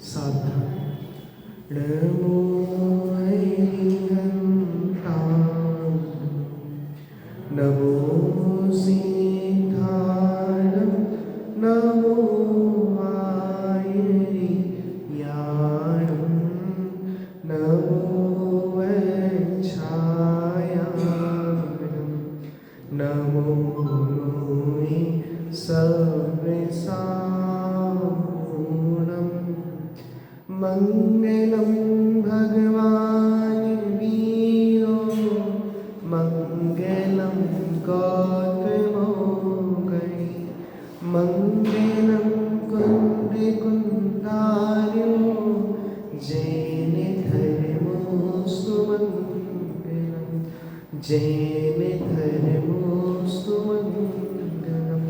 साधना। नमो हरिहंतां, नमो सिद्धाणं, नमो आयर्याणं, नमो वच्छायाणं, नमो नुये सर्वसाहुणं। मंगलम भगवान वीरो, मंगलम गौतमोगणि, मंगलम कुंद कुंदार्यो, जैन धर्मोस्तु मंगलम, जैन धर्मोस्तु मंगलम।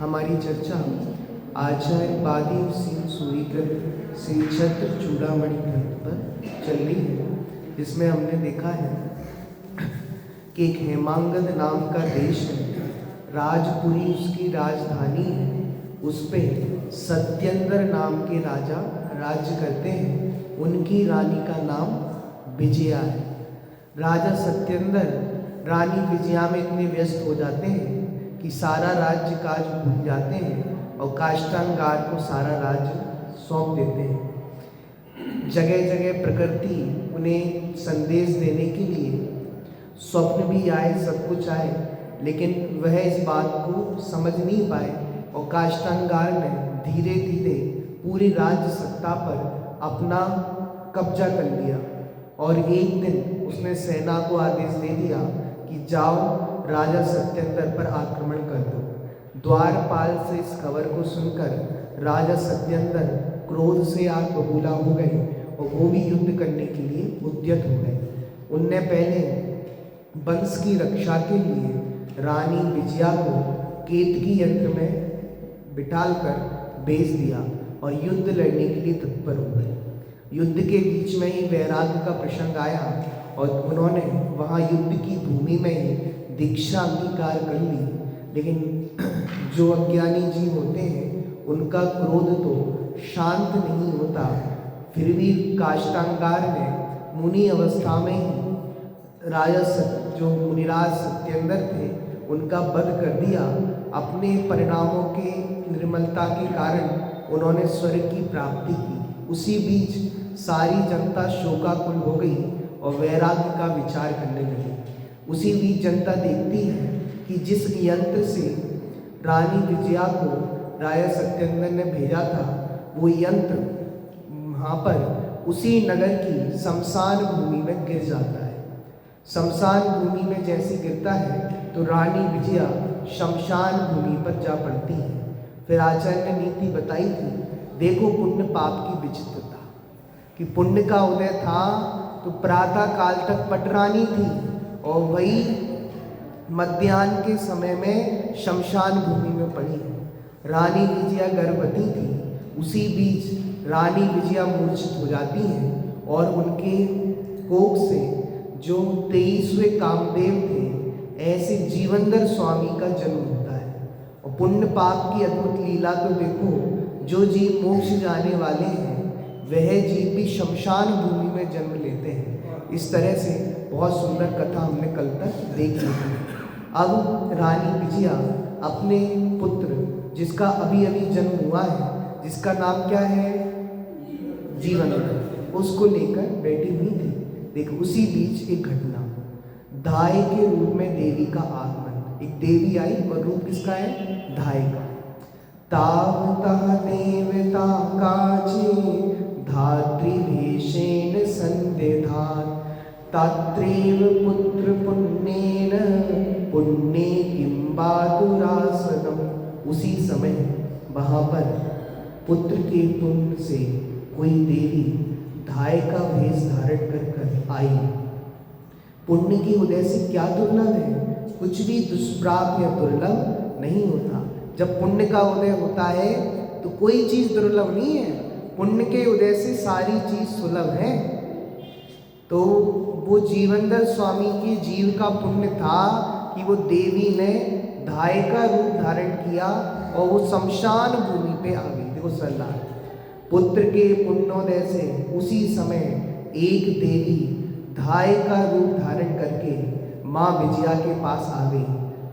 हमारी चर्चा आचार्य बादी सिंह सूरीकर श्री छत्र चूड़ामणि ग्रंथ पर चल रही है। इसमें हमने देखा है कि एक हेमांगद नाम का देश है, राजपुरी उसकी राजधानी है। उस पे सत्येंद्र नाम के राजा राज्य करते हैं। उनकी रानी का नाम विजया है। राजा सत्येंद्र रानी विजया में इतने व्यस्त हो जाते हैं कि सारा राज्य काज भूल जाते हैं और काष्ठांगार को सारा राज्य सौंप देते हैं। जगह जगह प्रकृति उन्हें संदेश देने के लिए स्वप्न भी आए, सब कुछ आए, लेकिन वह इस बात को समझ नहीं पाए और काष्ठांगार ने धीरे धीरे पूरी राज्य सत्ता पर अपना कब्जा कर लिया। और एक दिन उसने सेना को आदेश दे दिया कि जाओ राजा सत्येंद्र पर आक्रमण कर दो। द्वारपाल से इस खबर को सुनकर राजा सत्येंद्र क्रोध से आग बबूला हो गए और वो भी युद्ध करने के लिए उद्यत हो गए। उनने पहले वंश की रक्षा के लिए रानी विजया को केतकी यंत्र में बिठालकर भेज दिया और युद्ध लड़ने के लिए तत्पर हो गए। युद्ध के बीच में ही वैराग्य का प्रसंग आया और उन्होंने वहाँ युद्ध की भूमि में ही दीक्षा अंगीकार कर ली। लेकिन जो अज्ञानी जीव होते हैं उनका क्रोध तो शांत नहीं होता। फिर भी काष्ठांगार ने मुनि अवस्था में ही राजा जो मुनिराज सत्येंद्र थे उनका वध कर दिया। अपने परिणामों के निर्मलता के कारण उन्होंने स्वर्ग की प्राप्ति की। उसी बीच सारी जनता शोकाकुल हो गई और वैराग्य का विचार करने लगी। उसी बीच जनता देखती है कि जिस यंत्र से रानी विजया को राजा सत्येंद्र ने भेजा था वो यंत्र वहाँ पर उसी नगर की शमशान भूमि में गिर जाता है। शमशान भूमि में जैसे गिरता है तो रानी विजया शमशान भूमि पर जा पड़ती है। फिर आचार्य ने नीति बताई थी, देखो पुण्य पाप की विचित्रता, कि पुण्य का उदय था तो प्रातः काल तक पटरानी थी और वही मध्याह्न के समय में शमशान भूमि में पड़ी है। रानी विजया गर्भवती थी। उसी बीच रानी विजया मूर्छित हो जाती हैं और उनके कोख से जो 23वें कामदेव थे ऐसे जीवनधर स्वामी का जन्म होता है। और पुण्य पाप की अद्भुत लीला तो देखो, जो जीव मोक्ष जाने वाले हैं वह जीव भी शमशान भूमि में जन्म लेते हैं। इस तरह से बहुत सुंदर कथा हमने कल तक देख ली थी। अब रानी विजया अपने पुत्र जिसका अभी अभी जन्म हुआ है, जिसका नाम क्या है, जीवनधर, उसको लेकर बैठी हुई थी। देखो उसी बीच एक घटना, धाय के रूप में देवी का आगमन। एक देवी आई और रूप किसका है, धाय का। तावतः देवता काचे धात्रीभीषेण संदेधात्, तत्रैव पुत्र पुण्येन पुण्ये किं बाधुरासदम्। उसी समय वहाँ पर पुत्र के पुण्य से कोई देवी धाय का भेष धारण कर आई। पुण्य के उदय से क्या दुर्लभ है, कुछ भी दुष्प्राप्य या दुर्लभ नहीं होता। जब पुण्य का उदय होता है तो कोई चीज दुर्लभ नहीं है। पुण्य के उदय से सारी चीज सुलभ है। तो वो जीवनधर स्वामी के जीव का पुण्य था कि वो देवी ने धाय का रूप धारण किया और वो शमशान भूमि पे आ गई। देखो सरदार, पुत्र के पुण्योदय से उसी समय एक देवी धाय का रूप धारण करके माँ विजया के पास आ गई,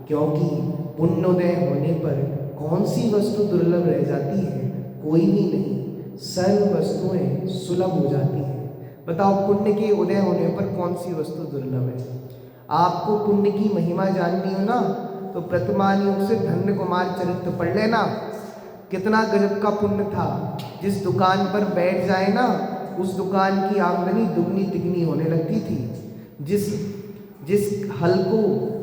क्योंकि पुण्योदय होने पर कौन सी वस्तु दुर्लभ रह जाती है? कोई भी नहीं, सर्व वस्तुएं सुलभ हो जाती हैं। बताओ, पुण्य के उदय होने पर कौन सी वस्तु दुर्लभ है? आपको पुण्य की महिमा जाननी हो ना, तो वर्तमान युग से धन्य कुमार चरित्र पढ़ लेना। कितना गजब का पुण्य था। जिस दुकान पर बैठ जाए ना, उस दुकान की आमदनी दुगनी तिगनी होने लगती थी। जिस हल को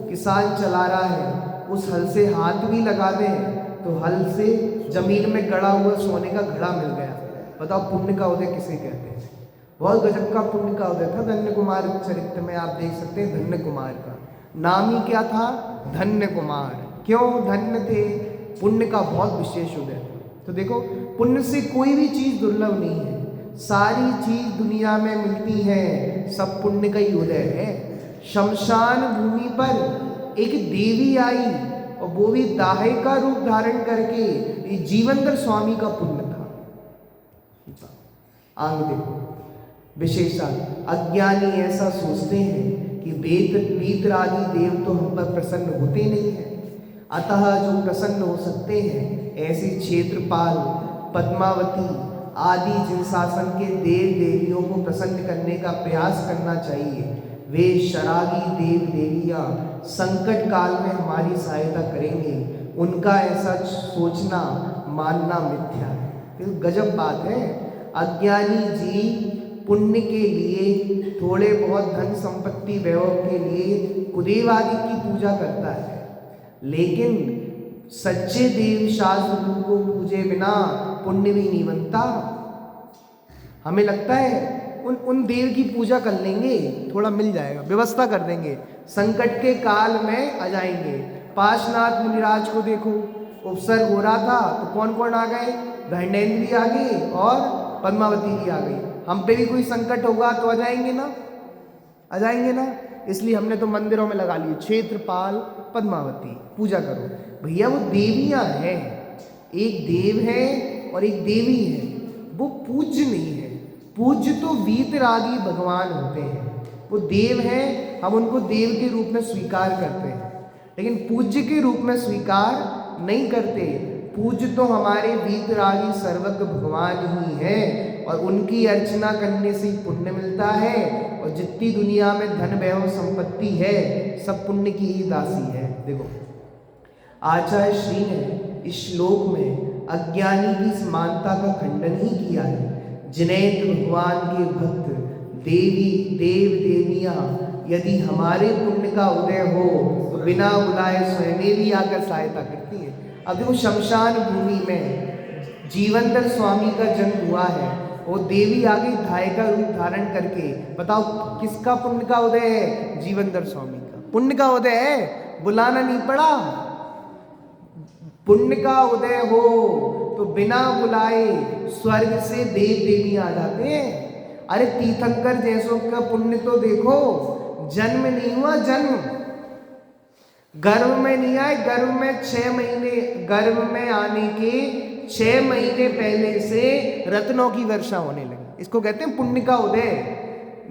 किसान चला रहा है, उस हल से हाथ भी लगा दे तो हल से जमीन में गड़ा हुआ सोने का घड़ा मिल गया। बताओ, पुण्य का उदय किसे कहते हैं? बहुत गजब का पुण्य का उदय था। धन्य कुमार चरित्र में आप देख सकते हैं, धन्य कुमार का नाम ही क्या था? धन्य कुमार। क्यों धन्य थे? पुण्य का बहुत विशेष उदय था। तो देखो, पुण्य से कोई भी चीज दुर्लभ नहीं है। सारी चीज दुनिया में मिलती है, सब पुण्य का ही उदय है। शमशान भूमि पर एक देवी आई, और वो भी दाहे का रूप धारण करके। ये जीवनधर स्वामी का पुण्य था। आगे देखो, विशेषण अज्ञानी ऐसा सोचते हैं कि वीतरागी देव तो हम पर प्रसन्न होते नहीं हैं, अतः जो प्रसन्न हो सकते हैं ऐसे क्षेत्रपाल, पद्मावती आदि जिन शासन के देव देवियों को प्रसन्न करने का प्रयास करना चाहिए, वे शरागी देव देवियाँ संकट काल में हमारी सहायता करेंगे। उनका ऐसा सोचना मानना मिथ्या है। तो गजब बात है। अज्ञानी जी पुण्य के लिए, थोड़े बहुत धन संपत्ति वैभव के लिए कुदेव आदि की पूजा करता है, लेकिन सच्चे देव शास्त्र गुरु को पूजे बिना पुण्य भी नहीं बनता। हमें लगता है उन देव की पूजा कर लेंगे, थोड़ा मिल जाएगा, व्यवस्था कर देंगे, संकट के काल में आ जाएंगे। पार्श्वनाथ मुनिराज को देखो, उपसर्ग हो रहा था तो कौन कौन आ गए? घृणेन्द्र भी आ गई और पद्मावती भी आ गई। हम पे भी कोई संकट होगा तो आ जाएंगे ना, आ जाएंगे ना। इसलिए हमने तो मंदिरों में लगा लिए क्षेत्रपाल, पद्मावती, पूजा करो। भैया वो देवियां हैं, एक देव है और एक देवी है, वो पूज्य नहीं है। पूज्य तो वीतरागी भगवान होते हैं, वो देव हैं, हम उनको देव के रूप में स्वीकार करते हैं, लेकिन पूज्य के रूप में स्वीकार नहीं करते। पूज्य तो हमारे वीतरागी सर्वज्ञ भगवान ही है, और उनकी अर्चना करने से ही पुण्य मिलता है। और जितनी दुनिया में धन वैभव संपत्ति है, सब पुण्य की ही दासी है। देखो, आचार्य श्री ने इस श्लोक में अज्ञानी की समानता का खंडन ही किया है। जिनेन्द्र भगवान के भक्त देवी देव देवियाँ यदि हमारे पुण्य का उदय हो तो बिना बुलाए स्वयं भी आकर सहायता करती है। अब देखो, शमशान भूमि में जीवनधर स्वामी का जन्म हुआ है, वो देवी आ गई धाय का रूप धारण करके। बताओ, किसका पुण्य का उदय है? जीवनधर स्वामी का पुण्य का उदय है। बुलाना नहीं पड़ा। पुण्य का उदय हो तो बिना बुलाए स्वर्ग से देव देवी आ जाते हैं। अरे तीर्थंकर जैसों का पुण्य तो देखो, जन्म नहीं हुआ, जन्म गर्भ में नहीं आए, गर्भ में 6 महीने, गर्भ में आने के 6 महीने पहले से रत्नों की वर्षा होने लगी। इसको कहते हैं पुण्य का उदय।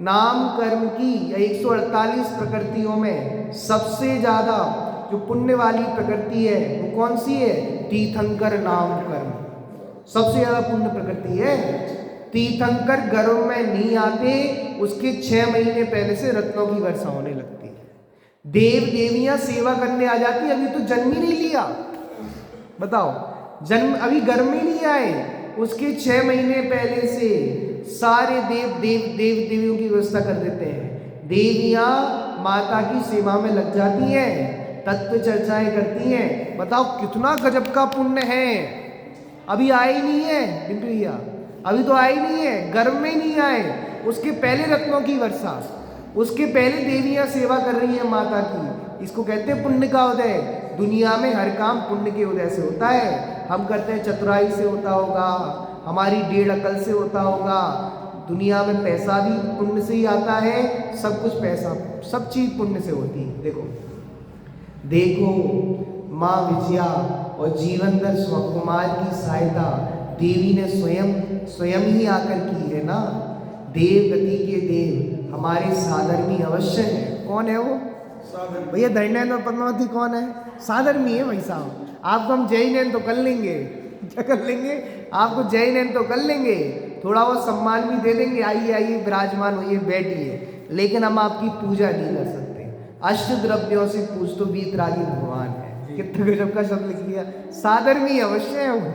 नाम कर्म की 148 प्रकृतियों में सबसे ज्यादा जो पुण्य वाली प्रकृति है वो कौन सी है? तीर्थंकर नाम कर्म सबसे ज्यादा पुण्य प्रकृति है। तीर्थंकर गर्भ में नहीं आते, उसके 6 महीने पहले से रत्नों की वर्षा होने लगती है। देव देवियां सेवा करने आ जाती, अभी तो जन्म ही नहीं लिया। बताओ, जन्म अभी गर्भ में नहीं आए, उसके 6 महीने पहले से सारे देव देवियों की व्यवस्था कर देते हैं। देवियां माता की सेवा में लग जाती हैं, तत्व चर्चाएं करती हैं। बताओ कितना गजब का पुण्य है। अभी आए ही नहीं है बिंदु भैया, अभी तो आए नहीं है, गर्भ में नहीं आए, उसके पहले रत्नों की वर्षा, उसके पहले देवियां सेवा कर रही है माता की। इसको कहते हैं पुण्य का उदय। दुनिया में हर काम पुण्य के उदय से होता है। हम करते हैं चतुराई से होता होगा, हमारी 1.5 अकल से होता होगा। दुनिया में पैसा भी पुण्य से ही आता है, सब कुछ पैसा, सब चीज पुण्य से होती है। देखो देखो, माँ विजया और जीवनधर कुमार की सहायता देवी ने स्वयं ही आकर की है ना। देव गति के देव हमारे साधर्मी अवश्य है। कौन है वो? भैया दंडनायक और पद्मावती कौन है? साधर्मी है भाई साहब। आपको हम जय नयन तो कर लेंगे, क्या कर लेंगे? आपको जय नयन तो कर लेंगे, थोड़ा बहुत सम्मान भी दे देंगे, आइए आइए विराजमान होइए बैठिए, लेकिन हम आपकी पूजा नहीं कर सकते। अष्ट द्रव्यों से पूज तो वीतरागी भगवान है। कितने गजब का शब्द लिख लिया, साधर्मी अवश्य है वो,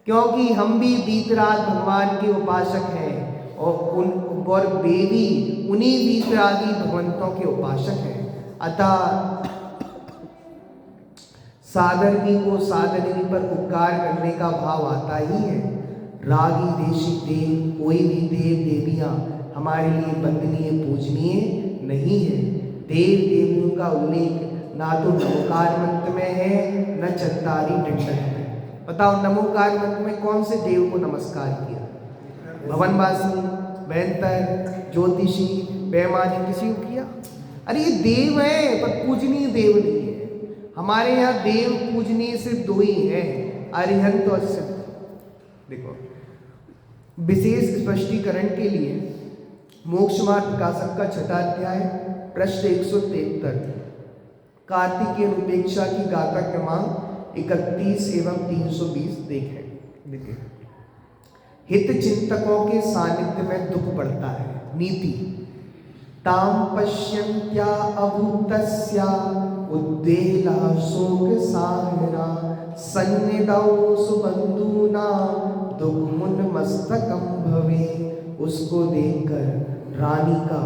क्योंकि हम भी वीतराग भगवान के उपासक हैं और देवी उन्हीं वीतरागी भगवंतों के उपासक हैं। अतः साधर्मी को साधर्मी पर उपकार करने का भाव आता ही है। रागी देशी देव कोई भी देव देवियाँ हमारे लिए वंदनीय पूजनीय नहीं है। देव देवियों का उल्लेख ना तो नमोकार मंत्र में है न चंतारी दंडक में। बताओ नमोकार मंत्र में कौन से देव को नमस्कार किया? भवनवासी, बेंतर, ज्योतिषी, पैमानी, किसी को किया? अरे ये देव है पर पूजनीय देव नहीं है। हमारे यहाँ देव पूजनीय सिर्फ दो ही हैं, अरिहंत और सिद्ध। देखो विशेष स्पष्टीकरण के लिए मोक्ष मार्ग प्रकाशक का छठा अध्याय पृष्ठ 173 कार्तिकेय उपेक्षा की गाथा क्रमांक 31 एवं 320 देखें। देखिए हित चिंतकों के सानिध्य में दुख बढ़ता है। नीति ताम पश्यन्त्या अभूतस्या उद्वेला शोक सागरा सन्निधौ सुबंधुना दुःखमुन मस्तकम भवे। उसको देखकर रानी का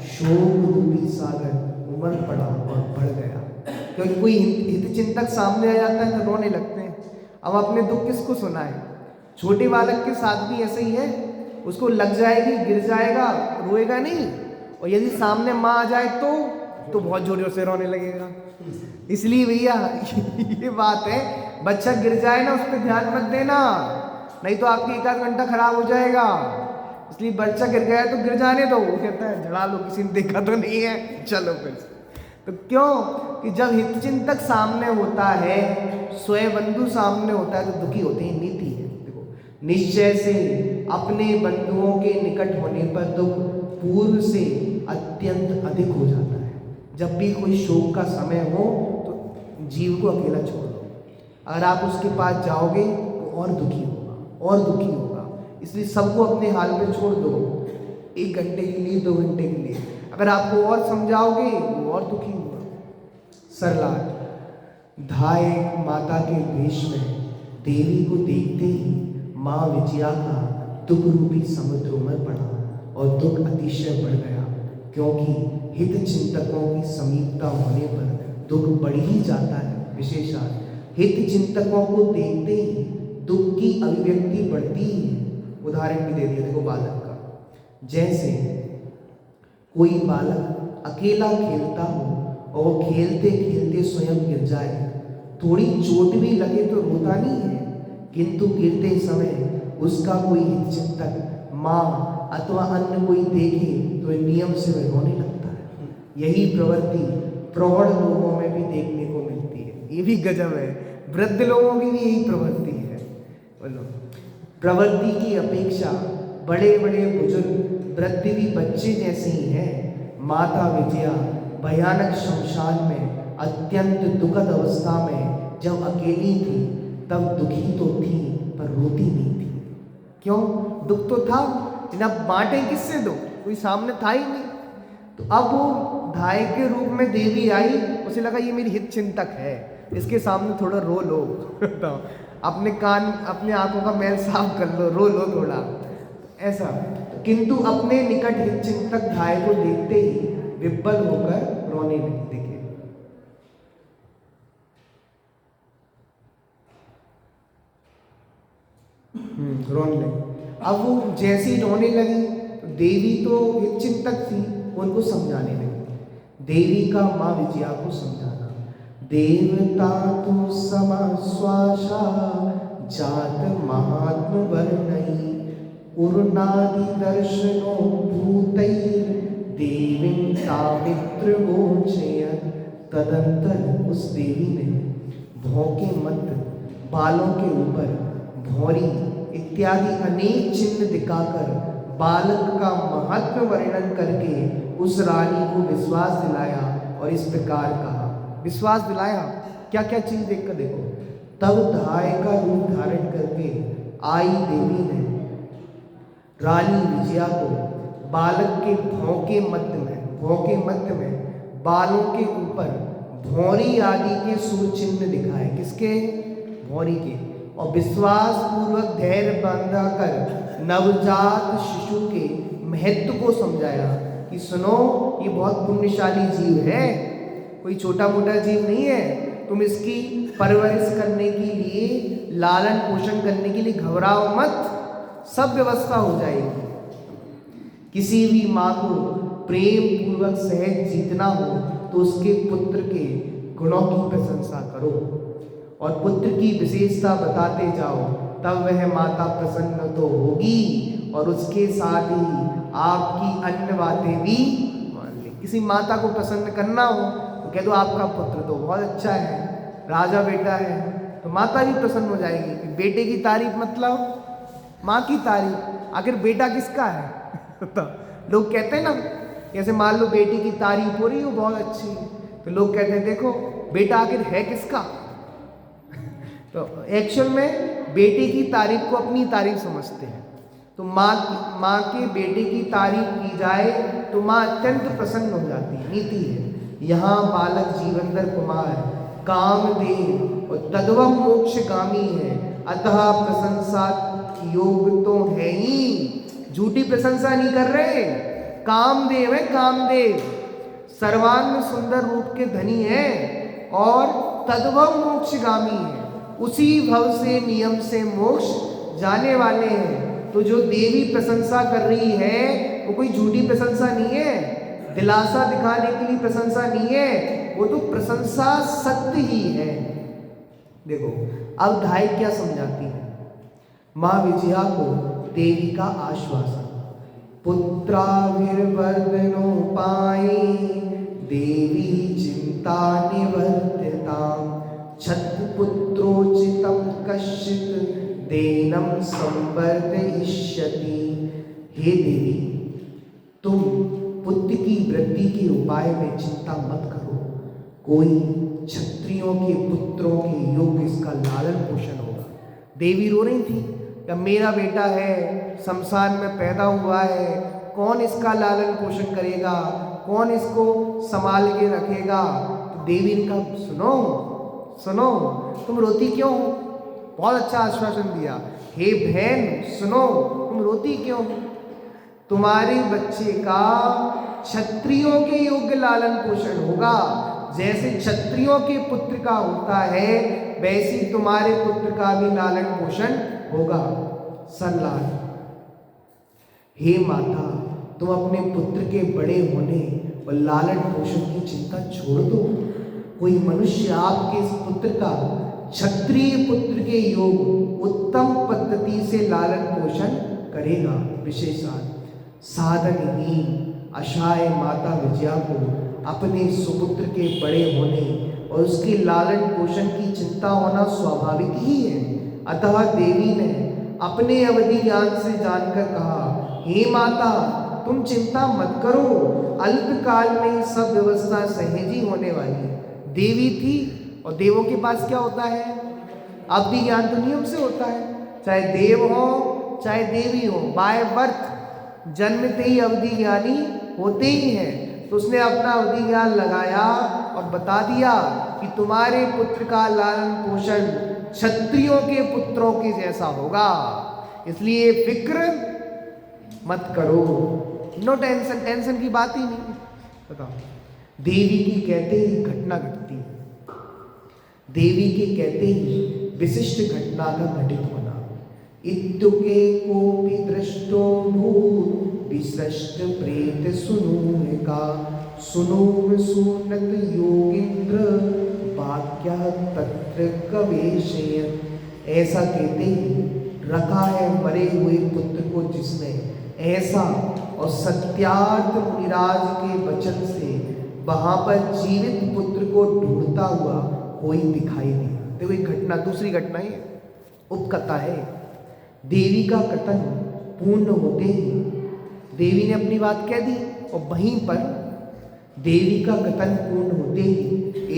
शोक रूपी सागर उमड़ पड़ा और बढ़ गया। क्योंकि कोई हित चिंतक सामने आ जाता है तो रोने लगते हैं। अब अपने दुख किसको सुनाए? छोटे बालक के साथ भी ऐसे ही है, उसको लग जाएगी, गिर जाएगा, रोएगा नहीं, और यदि सामने माँ आ जाए तो बहुत जोर जोर से रोने लगेगा। इसलिए भैया ये बात है, बच्चा गिर जाए ना उस पर ध्यान मत देना, नहीं तो आपकी एक आध घंटा खराब हो जाएगा। इसलिए बच्चा गिर गया है तो गिर जाने दो, वो कहता है झड़ा लो, किसी ने देखा तो नहीं है, चलो फिर। तो क्यों कि जब हितचिंतक सामने होता है, स्वयं बंधु सामने होता है तो दुखी होते हैं। नीति है देखो, निश्चय से अपने बंधुओं के निकट होने पर दुख पूर्व से अत्यंत अधिक हो जाता है। जब भी कोई शोक का समय हो तो जीव को अकेला छोड़ दो। अगर आप उसके पास जाओगे तो और दुखी होगा और दुखी होगा। इसलिए सबको अपने हाल में छोड़ दो, 1 घंटे के लिए, 2 घंटे के लिए। अगर आपको और समझाओगे वो और दुखी होगा। सरलाट धाय माता के वेश में देवी को देखते ही माँ विजया का दुख रूपी समुद्र उमड़ पड़ा और दुख अतिशय बढ़ गया, क्योंकि हित चिंतकों की समीपता होने पर दुख बढ़ ही जाता है। विशेषात हित चिंतकों को देखते ही दुख की अभिव्यक्ति बढ़ती है। उदाहरण भी दे दिया देखो बालक का, जैसे कोई बालक अकेला खेलता हो और खेलते खेलते स्वयं गिर जाए, थोड़ी चोट भी लगे तो रोता नहीं है, किंतु गिरते समय उसका कोई हित चिंतक माँ अथवा अन्य कोई देखे तो नियम से वह रोने लगता है। यही प्रवृत्ति प्रौढ़ लोगों में भी देखने को मिलती है। ये भी गजब है, वृद्ध लोगों की भी यही प्रवृत्ति है। बोलो, प्रवृत्ति की अपेक्षा बड़े बड़े बुजुर्ग वृद्ध भी बच्चे जैसे ही हैं। माता विजया भयानक शमशान में अत्यंत दुखद अवस्था में जब अकेली थी तब दुखी तो थी पर रोती नहीं थी। क्यों? दुख तो था, अब बांटे किससे दो, कोई सामने था ही नहीं। तो अब वो धाय के रूप में देवी आई, उसे लगा ये मेरी हित चिंतक है, इसके सामने थोड़ा रो लो तो अपने कान अपने आंखों का मैल साफ कर लो, रो लो थोड़ा ऐसा। किंतु अपने निकट हित चिंतक धाय को देखते ही विब्बल होकर रोने लगी। देखिए रोने लगी। अब वो जैसे ही रोने लगी तो देवी तो हित चिंतक थी, उनको समझाने लगी। देवी का माँ विजया को समझाना, देवता तो समाश्वासा जात महात्म वर्णई उर्नादि दर्शनो भूतैर देवीं सावित्र गोचयत। तदंतर उस देवी ने भौंके मत, बालों के ऊपर भौरी इत्यादि अनेक चिन्ह दिखाकर बालक का महत्व वर्णन करके उस रानी को विश्वास दिलाया और इस प्रकार कहा। विश्वास दिलाया, क्या क्या चीज देखकर देखो। तब धाय का रूप धारण करके आई देवी ने रानी विजया को बालक के भौंके मध्य में बालों के ऊपर भौरी आदि के सूर चिन्ह दिखाए। किसके? भौरी के। और विश्वास पूर्वक धैर्य बांधा कर नवजात शिशु के महत्व को समझाया कि सुनो, ये बहुत पुण्यशाली जीव है, कोई छोटा मोटा जीव नहीं है। तुम इसकी परवरिश करने के लिए, लालन पोषण करने के लिए घबराओ मत, सब व्यवस्था हो जाएगी। किसी भी माँ को प्रेम पूर्वक सहज जीतना हो तो उसके पुत्र के गुणों की प्रशंसा करो और पुत्र की विशेषता बताते जाओ, तब वह माता प्रसन्न तो होगी और उसके साथ ही आपकी अन्य बातें भी मान ले। किसी माता को प्रसन्न करना हो तो कह दो आपका पुत्र तो बहुत अच्छा है, राजा बेटा है, तो माता भी प्रसन्न हो जाएगी। बेटे की तारीफ मतलब माँ की तारीफ। आखिर बेटा किसका है? तो लोग कहते हैं ना, जैसे मान लो बेटी की तारीफ हो रही हो बहुत अच्छी, तो लोग कहते हैं देखो बेटा आखिर है किसका। तो एक्चुअल में बेटे की तारीफ को अपनी तारीफ समझते हैं। तो माँ के बेटे की तारीफ की जाए तो माँ अत्यंत प्रसन्न हो जाती है। नीति है यहाँ बालक जीवंदर कुमार कामदेव और तद्वम मोक्षगामी है, अतः प्रशंसा योग तो है ही। झूठी प्रशंसा नहीं कर रहे। कामदेव है, कामदेव सर्वांग सुंदर रूप के धनी है और तद्वम मोक्षगामी है, उसी भव से नियम से मोक्ष जाने वाले हैं। तो जो देवी प्रशंसा कर रही है वो कोई झूठी प्रशंसा नहीं है, दिलासा दिखाने के लिए प्रशंसा नहीं है, वो तो प्रशंसा सत्य ही है। देखो अब धाय क्या समझाती है। माँ विजया को देवी का आश्वासन, पुत्राभिर्वर्धनो पाए देवी चिंता निवर्तिताम, छत्रपुत्रोचितं कश्चित् देनम संवर्धयिष्यति। हे देवी, तुम पुत्र की वृद्धि के उपाय में चिंता मत करो, कोई क्षत्रियों के पुत्रों के योग्य इसका लालन पोषण होगा। देवी रो रही थी कि मेरा बेटा है, शमशान में पैदा हुआ है, कौन इसका लालन पोषण करेगा, कौन इसको संभाल के रखेगा। तो देवी ने कहा सुनो सुनो, तुम रोती क्यों हो? बहुत अच्छा आश्वासन दिया। हे बहन सुनो, तुम रोती क्यों? तुम्हारे बच्चे का क्षत्रियों के योग्य लालन पोषण होगा। जैसे क्षत्रियों के पुत्र का होता है वैसे तुम्हारे पुत्र का भी लालन पोषण होगा। सल्लाह, हे माता, तुम अपने पुत्र के बड़े होने और लालन पोषण की चिंता छोड़ दो। कोई मनुष्य आपके इस पुत्र का क्षत्रिय पुत्र के योग उत्तम पद्धति से लालन पोषण करेगा। विशेषात साधनहीन अशाय माता विजया को अपने सुपुत्र के बड़े होने और उसके लालन पोषण की चिंता होना स्वाभाविक ही है। अतः देवी ने अपने अवधि ज्ञान से जानकर कहा, हे माता, तुम चिंता मत करो, अल्पकाल में सब व्यवस्था सहज ही होने वाली है। देवी थी और देवों के पास क्या होता है? अवधि ज्ञान तो नियम से होता है, चाहे देव हो चाहे देवी हो, बाय बर्थ जन्मते ही अवधि ज्ञानी होते ही हैं। तो उसने अपना अवधि ज्ञान लगाया और बता दिया कि तुम्हारे पुत्र का लालन पोषण क्षत्रियों के पुत्रों के जैसा होगा, इसलिए फिक्र मत करो। नो टेंशन, टेंशन की बात ही नहीं। बताओ, देवी की कहते ही घटना घटती है। देवी के कहते ही विशिष्ट घटना का घटित होना। इत्युके कोपि दृष्टो भूत् विसृष्ट प्रेत सुनूहिका, सुनूम सुनत योगींद्र वाक्य तत्र कवेशयत्। ऐसा कहते ही रखा है मरे हुए पुत्र को जिसने, ऐसा और सत्यार्थ मुनिराज के वचन से वहां पर जीवित पुत्र को ढूंढता हुआ कोई दिखाई दिया। देखो एक घटना, दूसरी घटना ये उपकथा है। देवी का कथन पूर्ण होते ही देवी ने अपनी बात कह दी और वहीं पर देवी का कथन पूर्ण होते ही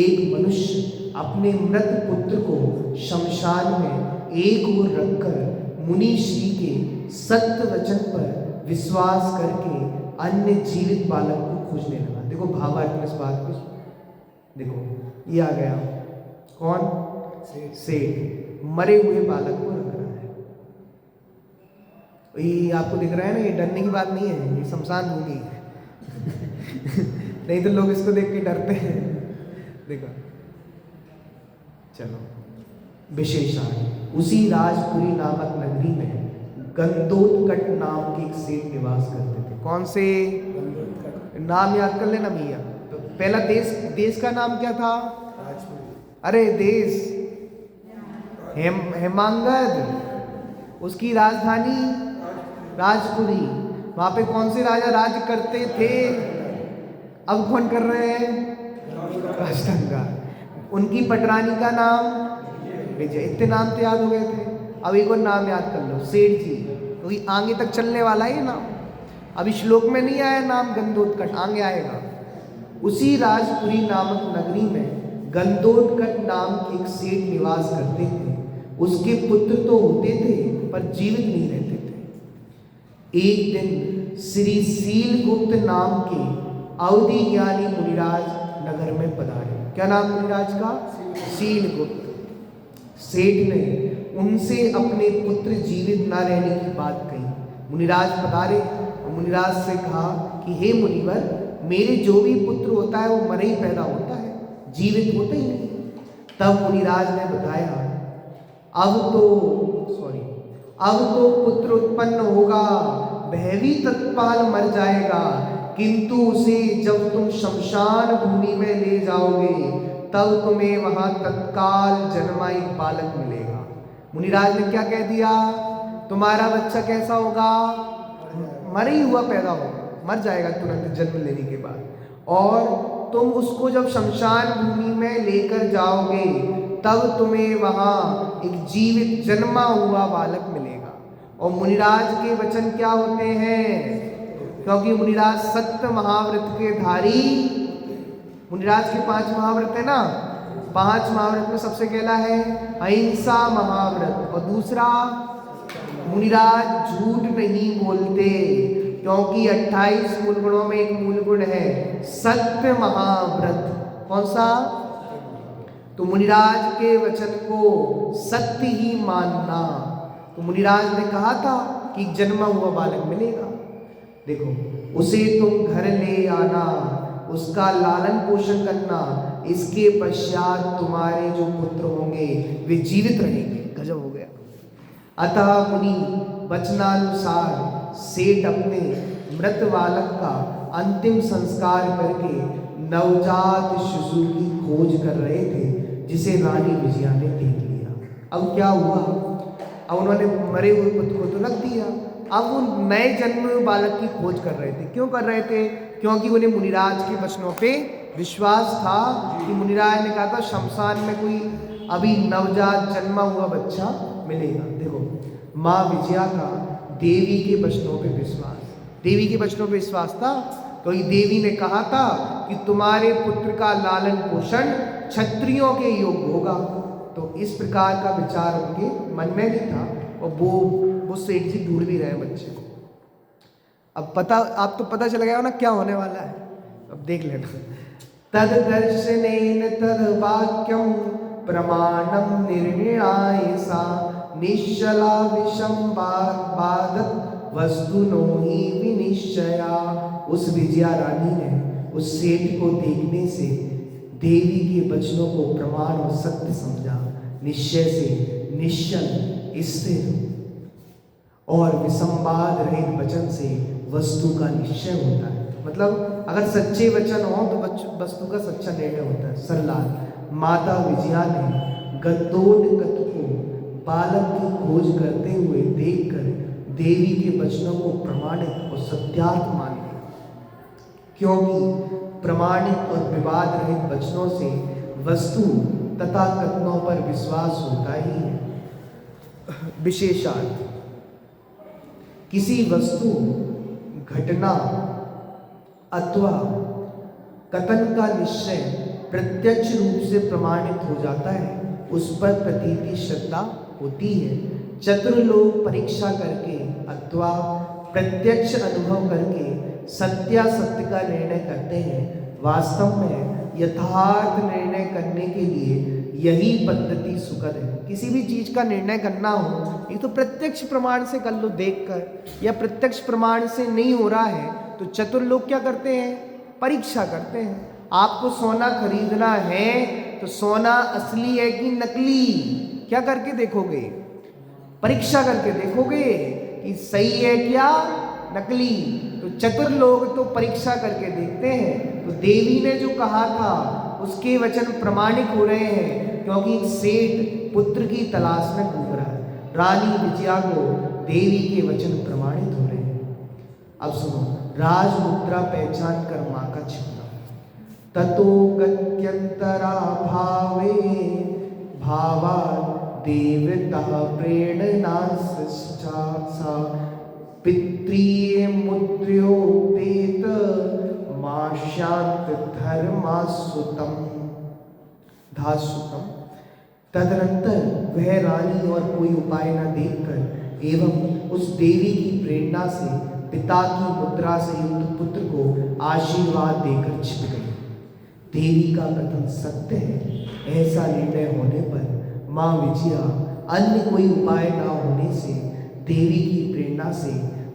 एक मनुष्य अपने मृत पुत्र को शमशान में एक ओर रखकर मुनि श्री के सत्य वचन पर विश्वास करके अन्य जीवित बालक को खोजने लगा। देखो भावार्थ में इस बात को देखो, ये आ गया कौन? सेठ मरे हुए बालक को रख रहा है। ये आपको दिख रहा है ना, ये डरने की बात नहीं है, ये शमशान भूमि है। नहीं तो लोग इसको देख के डरते हैं। देखो चलो, विशेषण उसी राजपुरी नामक नगरी में गंधोत्कच नाम के एक सेठ निवास करते थे। कौन से? नाम याद कर लेना भैया। तो पहला देश का नाम क्या था? अरे देश हेमांगद, उसकी राजधानी राजपुरी। वहां पे कौन से राजा राज्य करते थे? अब कौन कर रहे हैं? राजगंगा। उनकी पटरानी का नाम विजय। इतने नाम तो याद हो गए थे। अब एक और नाम याद कर लो, सेठ जी, क्योंकि तो आगे तक चलने वाला है नाम। अभी श्लोक में नहीं आया नाम गंधोत्कच, आगे आएगा। उसी राजपुरी नामक नगरी में गंधोत्कच नाम के एक सेठ निवास करते थे। उसके पुत्र तो होते थे पर जीवित नहीं रहते थे। एक दिन श्री शीलगुप्त नाम के अवधि ज्ञानी मुनिराज नगर में पधारे। क्या नाम मुनिराज का? शीलगुप्त। सेठ ने उनसे अपने पुत्र जीवित न रहने की बात कही। मुनिराज पधारे और मुनिराज से कहा कि हे मुनिवर, मेरे जो भी पुत्र होता है वो मरे ही पैदा होता है, जीवित होता ही नहीं। तब मुनिराज ने बताया, अब तो पुत्र उत्पन्न होगा, वह भी तत्काल मर जाएगा, किंतु उसे जब तुम शमशान भूमि में ले जाओगे तब तुम्हें वहां तत्काल जन्मा एक बालक मिलेगा। मुनिराज ने क्या कह दिया? तुम्हारा बच्चा कैसा होगा? मरे ही हुआ पैदा होगा, मर जाएगा तुरंत जन्म लेने के बाद, और तुम उसको जब शमशान भूमि में लेकर जाओगे तब तुम्हें वहां एक जीवित जन्मा हुआ बालक मिलेगा। और मुनिराज के वचन क्या होते हैं? क्योंकि मुनिराज सत्य महाव्रत के धारी। मुनिराज के 5 महाव्रत है ना, 5 महाव्रत में सबसे पहला है अहिंसा महाव्रत, और दूसरा मुनिराज झूठ नहीं बोलते, क्योंकि 28 मूल गुणों में एक मूल गुण है सत्य महाव्रत। कौन सा? तो मुनिराज के वचन को सत्य ही मानना। तो मुनिराज ने कहा था कि जन्मा हुआ बालक मिलेगा। देखो, उसे तुम घर ले आना, उसका लालन पोषण करना, इसके पश्चात तुम्हारे जो पुत्र होंगे वे जीवित रहेंगे। गजब हो गया। अतः मुनि वचनानुसार सेठ अपने मृत बालक का अंतिम संस्कार करके नवजात शिशु की खोज कर रहे थे, जिसे रानी विजया ने देख लिया। अब क्या हुआ? अब उन्होंने मरे हुए पुत्र को तो रख दिया, अब वो नए जन्म बालक की खोज कर रहे थे। क्यों कर रहे थे? क्योंकि उन्हें मुनिराज के वचनों पे विश्वास था कि मुनिराज ने कहा था शमशान में कोई अभी नवजात जन्मा हुआ बच्चा मिलेगा। देखो, माँ विजया का देवी के वचनों पे विश्वास, देवी के वचनों पे विश्वास था, क्योंकि देवी ने कहा था कि तुम्हारे पुत्र का लालन पोषण क्षत्रियों के योग्य होगा। तो इस प्रकार का विचार उनके मन में भी था, और वो सेठ जी ढूंढ भी रहे बच्चे को। अब आप तो पता चल गया ना क्या होने वाला है, अब देख लेना। तद दर्शनेन तद वाक्यम प्रमाणम निर्णयाय सा निश्चला विषंबादत वस्तुनो ही विनिश्चया। उस विजया रानी ने उस सेठ को देखने से देवी के वचनों को प्रमाण और सत्य समझा। निश्चय से निश्चल, स्थिर और विसंवाद रहित वचन से वस्तु का निश्चय होता है। मतलब अगर सच्चे वचन हो तो वस्तु का सच्चा निर्णय होता है। सरलाल माता विजया ने गंधोत्कच को बालक की खोज करते हुए देखकर देवी के वचनों को प्रमाणित और सत्यार्थ मान लिया, क्योंकि प्रमाणित और विवाद रहित वचनों से वस्तु तथा कथनों पर विश्वास होता ही है। विशेषार्थ, किसी वस्तु, घटना अथवा कथन का निश्चय प्रत्यक्ष रूप से प्रमाणित हो जाता है, उस पर प्रतीति श्रद्धा होती है। चतुर लोग परीक्षा करके अथवा प्रत्यक्ष अनुभव करके सत्यासत्य का निर्णय करते हैं। वास्तव में यथार्थ निर्णय करने के लिए यही पद्धति सुखद है। किसी भी चीज का निर्णय करना हो, ये तो प्रत्यक्ष प्रमाण से कर लो देखकर, या प्रत्यक्ष प्रमाण से नहीं हो रहा है तो चतुर लोग क्या करते हैं? परीक्षा करते हैं। आपको सोना खरीदना है तो सोना असली है कि नकली, क्या करके देखोगे? परीक्षा करके देखोगे कि सही है क्या नकली। तो चतुर लोग तो परीक्षा करके देखते हैं। तो देवी ने जो कहा था उसके वचन प्रमाणित हो रहे हैं, क्योंकि एक सेठ पुत्र की तलाश में घूम रहा है। रानी विजया को देवी के वचन प्रमाणित हो रहे हैं। अब सुनो, राजमुद्रा पहचान कर माँ का छिपना। ततो गत्यंतरा भावे भावा देवता प्रेरणा सा पितृये मुद्र्योपेत मां शांत धर्मासुतम धासुतम। तदनंतर वह रानी और कोई उपाय न देखकर एवं उस देवी की प्रेरणा से पिता की मुद्रा से युक्त पुत्र को आशीर्वाद देकर छिप गई। देवी का कथन सत्य है। ऐसा निर्णय होने पर माँ विजया अन्य कोई उपाय न होने से देवी की प्रेरणा से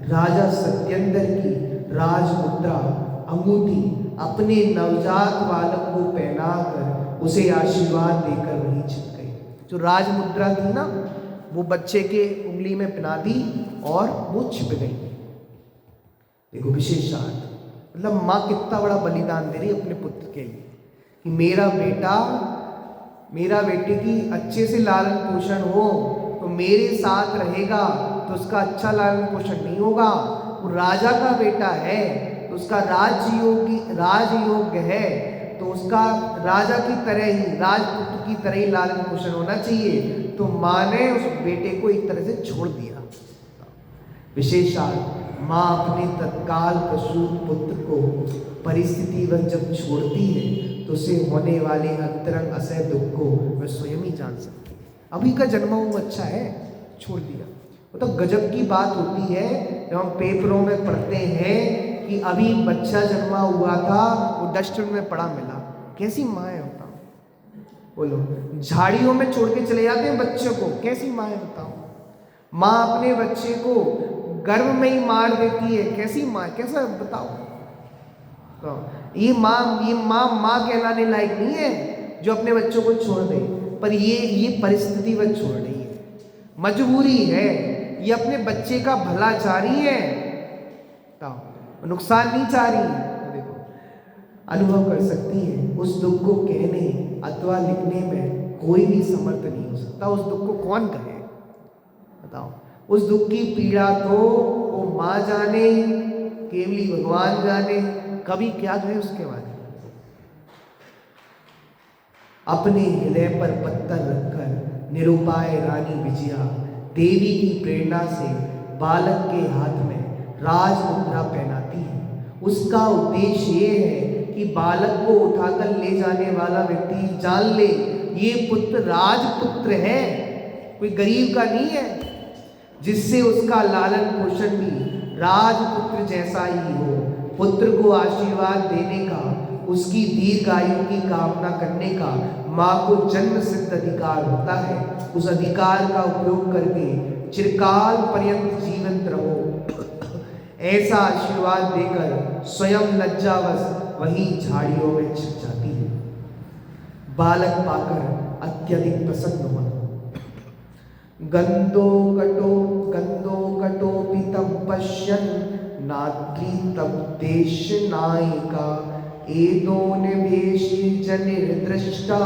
राजा सत्येंद्र की राजमुद्रा अंगूठी अपने नवजात बालक को पहनाकर उसे आशीर्वाद देकर वहीं छिप गई। जो राजमुद्रा थी ना, वो बच्चे के उंगली में पहना दी और वो छिप गई। देखो विशेषार्थ, मतलब माँ कितना बड़ा बलिदान दे रही है अपने पुत्र के लिए कि मेरा बेटे की अच्छे से लालन पोषण हो तो मेरे साथ रहेगा, तो उसका अच्छा लालन पोषण नहीं होगा। वो राजा का बेटा है तो उसका राजयोग्य है, तो उसका राजा की तरह ही, राजपुत्र की तरह ही लालन पोषण होना चाहिए। तो माँ ने उस बेटे को एक तरह से छोड़ दिया। विशेषार्थ, माँ अपने तत्काल प्रसूत पुत्र को परिस्थिति वह जब छोड़ती है तो उसे होने वाले अंतरंग असह दुख को वह स्वयं ही जान सकती है। अभी का जन्मा हुआ बच्चा है, छोड़ दिया। वो तो गजब की बात होती है जब हम पेपरों में पढ़ते हैं कि अभी बच्चा जन्मा हुआ था, वो डस्टबिन में पड़ा मिला। कैसी माँ है बताओ? बोलो, झाड़ियों में छोड़ के चले जाते हैं बच्चों को, कैसी माँ है बताओ? माँ अपने बच्चे को गर्भ में ही मार देती है, कैसी माँ, कैसा बताओ? तो ये माँ कहलाने लायक नहीं है जो अपने बच्चों को छोड़ दे, पर ये परिस्थिति वह छोड़ रही है, मजबूरी है। ये अपने बच्चे का भला चाह रही है, तो नुकसान नहीं चाह रही है। तो देखो, अनुभव कर सकती है। उस दुख को कहने अथवा लिखने में कोई भी समर्थ नहीं हो सकता। उस दुख को कौन कहे बताओ? उस दुख की पीड़ा तो वो माँ जाने, केवली भगवान जाने, कभी क्या जो है उसके बारे में। अपने हृदय पर पत्थर रखकर निरुपाय रानी विजया देवी की प्रेरणा से बालक के हाथ में राजमुद्रा पहनाती है। उसका उद्देश्य ये है कि बालक को उठाकर ले जाने वाला व्यक्ति जान ले ये पुत्र राजपुत्र है, कोई गरीब का नहीं है, जिससे उसका लालन पोषण भी राजपुत्र जैसा ही हो। पुत्र को आशीर्वाद देने का, उसकी दीर्घायु की कामना करने का माँ को जन्म सिद्ध अधिकार होता है। उस अधिकार का उपयोग करके चिरकाल पर्यंत जीवित रहो, ऐसा आशीर्वाद देकर स्वयं लज्जावश वही झाड़ियों में छिप जाती है। बालक पाकर अत्यधिक प्रसन्न हुआ। गंदो कटो पितम पश्यन् नात्री तब देश नायिका एदो निवेशी जनिर्दृष्टा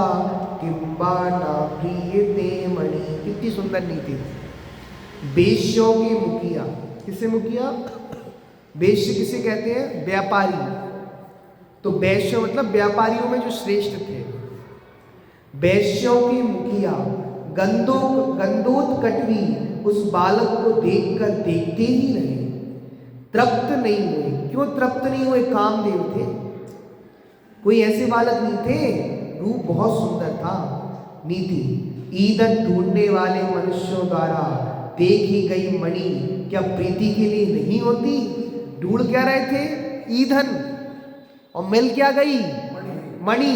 किंबा ना प्रियते मणि। कितनी सुंदर नीति। बेश्यों के मुखिया, किसे मुखिया? बेश्य किसे कहते हैं? व्यापारी। तो वैश्य मतलब व्यापारियों में जो श्रेष्ठ थे। वैश्यों के मुखिया गंदोत्कटवी उस बालक को देखकर देखते ही रहे, तृप्त नहीं हुए। क्यों तृप्त नहीं हुए? कामदेव थे, कोई ऐसे बालक नहीं थे, रूप बहुत सुंदर था। नीति, ईंधन ढूंढने वाले मनुष्यों द्वारा देखी गई मणि क्या प्रीति के लिए नहीं होती? ढूंढ क्या रहे थे? ईंधन। और मिल क्या गई? मणि।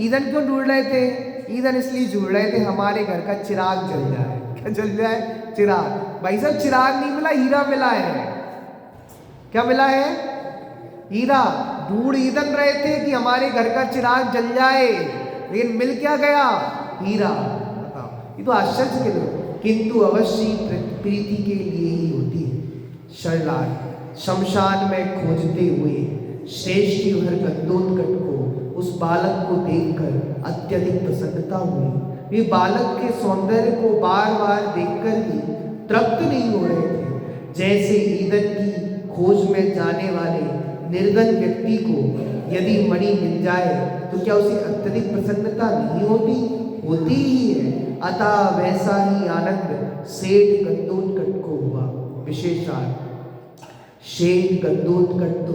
ईंधन क्यों ढूंढ रहे थे? ईंधन इसलिए ढूंढ रहे थे हमारे घर का चिराग जल जाए। क्या जल जाए? चिराग। भाई साहब चिराग नहीं मिला, हीरा मिला है। क्या मिला है? हीरा। ढूंढ ईंधन रहे थे कि हमारे घर का चिराग जल जाए, लेकिन मिल क्या गया? हीरा। बताओ, ये तो आश्चर्य के लोग, किंतु अवश्य प्रीति के लिए ही होती है। शरलाट, शमशान में खोजते हुए श्रेष्ठ भर गंदोत्कट को उस बालक को देखकर अत्यधिक प्रसन्नता हुई। वे बालक के सौंदर्य को बार बार देखकर भी तृप्त नहीं हो रहे थे। जैसे ईंधन की खोज में जाने वाले निर्धन व्यक्ति को यदि मणि मिल जाए तो क्या उसे अत्यधिक प्रसन्नता नहीं होती? होती ही है। अतः वैसा ही आनंद सेठ गंदोत्कट को हुआ। विशेषार्थ, शेठ गंदोत्कट तो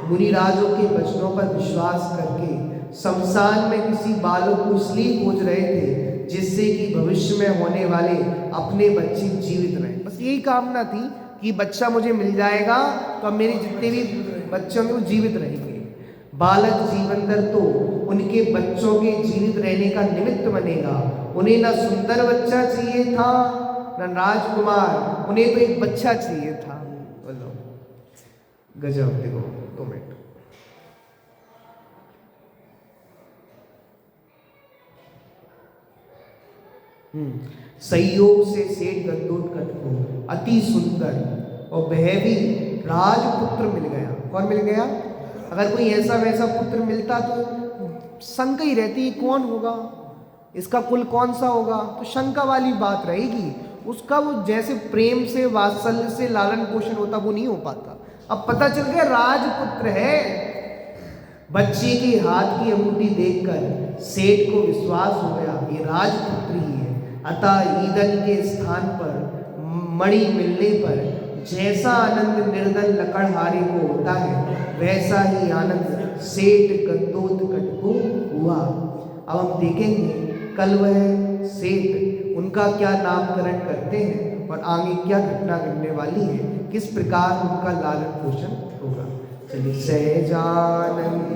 मुनिराजों के वचनों पर विश्वास करके शमशान में किसी बालक को इसलिए खोज रहे थे जिससे कि भविष्य में होने वाले अपने बच्चे जीवित रहें। बस यही कामना थी कि बच्चा मुझे मिल जाएगा तो अब मेरे जितने भी बच्चे होंगे वो जीवित रहेंगे। बालक जीवंतर तो उनके बच्चों के जीवित रहने का निमित्त बनेगा। उन्हें ना सुंदर बच्चा चाहिए था न राजकुमार, उन्हें तो एक बच्चा चाहिए था। बोलो गजब। देखो 2 मिनट। संयोग से सेठ गंदोत्कट को अति सुंदर और वहवी राजपुत्र मिल गया। कौन मिल गया? अगर कोई ऐसा वैसा पुत्र मिलता तो शंका ही रहती, कौन होगा, इसका कुल कौन सा होगा, तो शंका वाली बात रहेगी। उसका वो जैसे प्रेम से वात्सल्य से लालन पोषण होता वो नहीं हो पाता। अब पता चल गया राजपुत्र है। बच्चे के हाथ की अंगूठी देखकर सेठ को विश्वास हो गया ये राजपुत्र ही है। अतः ईंधन के स्थान पर मणि मिलने पर जैसा आनंद निर्धन लकड़हारे को होता है वैसा ही आनंद सेठ गंदोत्कट को हुआ। अब हम देखेंगे कल वह सेठ उनका क्या नामकरण करते हैं और आगे क्या घटना घटने वाली है, किस प्रकार उनका लालन पोषण होगा। चलिए सहजानंद